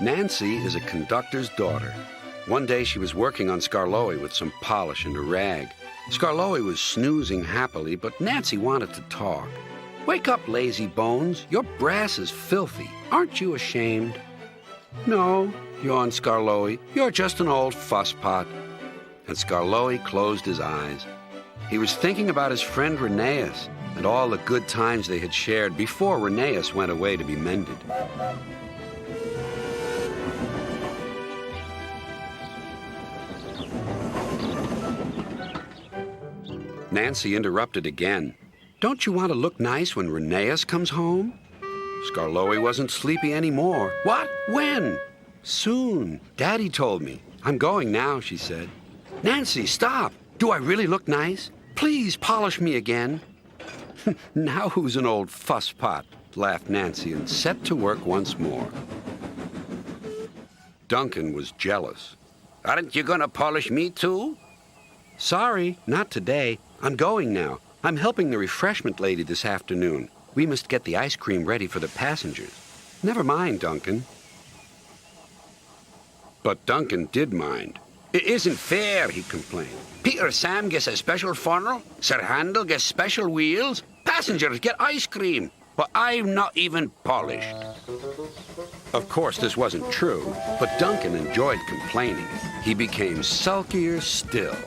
Nancy is a conductor's daughter. One day she was working on Skarloey with some polish and a rag. Skarloey was snoozing happily, but Nancy wanted to talk. "Wake up, lazy bones. Your brass is filthy. Aren't you ashamed?" "No," yawned Skarloey. "You're just an old fusspot." And Skarloey closed his eyes. He was thinking about his friend Rheneas and all the good times they had shared before Rheneas went away to be mended. Nancy interrupted again. "Don't you want to look nice when Rheneas comes home?" Skarloey wasn't sleepy anymore. "What? When?" "Soon. Daddy told me. I'm going now," she said. "Nancy, stop! Do I really look nice? Please polish me again." "Now who's an old fusspot?" laughed Nancy and set to work once more. Duncan was jealous. "Aren't you going to polish me too?" "Sorry, not today. I'm going now. I'm helping the refreshment lady this afternoon. We must get the ice cream ready for the passengers." "Never mind, Duncan." But Duncan did mind. "It isn't fair," he complained. "Peter Sam gets a special funnel, Sir Handel gets special wheels, passengers get ice cream, but I'm not even polished." Of course, this wasn't true, but Duncan enjoyed complaining. He became sulkier still.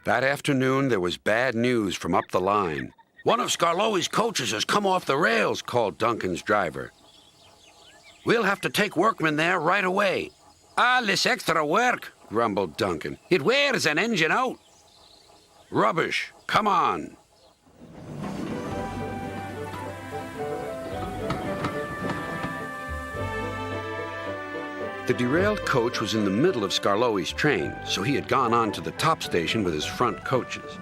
That afternoon, there was bad news from up the line. "One of Skarloey's coaches has come off the rails," called Duncan's driver. "We'll have to take workmen there right away." "All this extra work," grumbled Duncan. "It wears an engine out." "Rubbish. Come on." The derailed coach was in the middle of Skarloey's train, so he had gone on to the top station with his front coaches.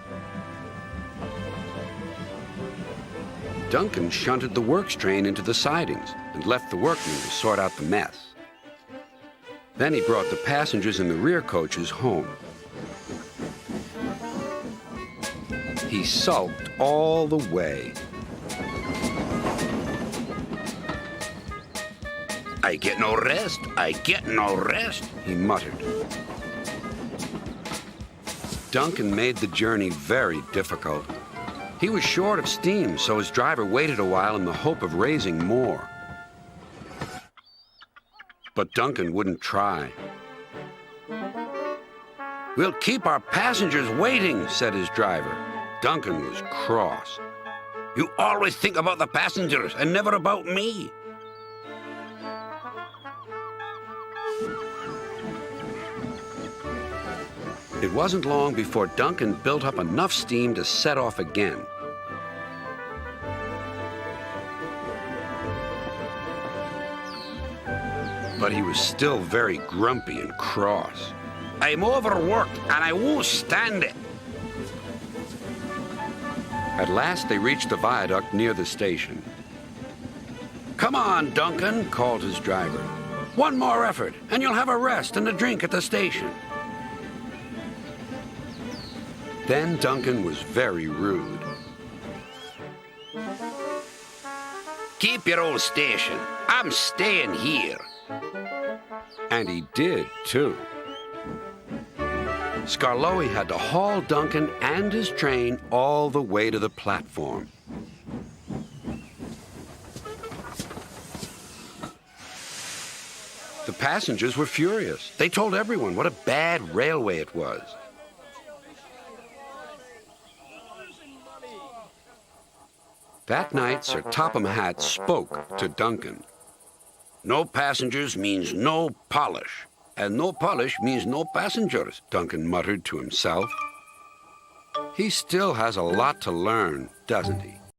Duncan shunted the works train into the sidings and left the workmen to sort out the mess. Then he brought the passengers in the rear coaches home. He sulked all the way. "I get no rest, I get no rest," he muttered. Duncan made the journey very difficult. He was short of steam, so his driver waited a while in the hope of raising more. But Duncan wouldn't try. "We'll keep our passengers waiting," said his driver. Duncan was cross. "You always think about the passengers and never about me." It wasn't long before Duncan built up enough steam to set off again. But he was still very grumpy and cross. "I'm overworked and I won't stand it." At last they reached the viaduct near the station. "Come on, Duncan," called his driver. "One more effort and you'll have a rest and a drink at the station." Then Duncan was very rude. "Keep your old station. I'm staying here." And he did, too. Skarloey had to haul Duncan and his train all the way to the platform. The passengers were furious. They told everyone what a bad railway it was. That night, Sir Topham Hatt spoke to Duncan. "No passengers means no polish, and no polish means no passengers," Duncan muttered to himself. He still has a lot to learn, doesn't he?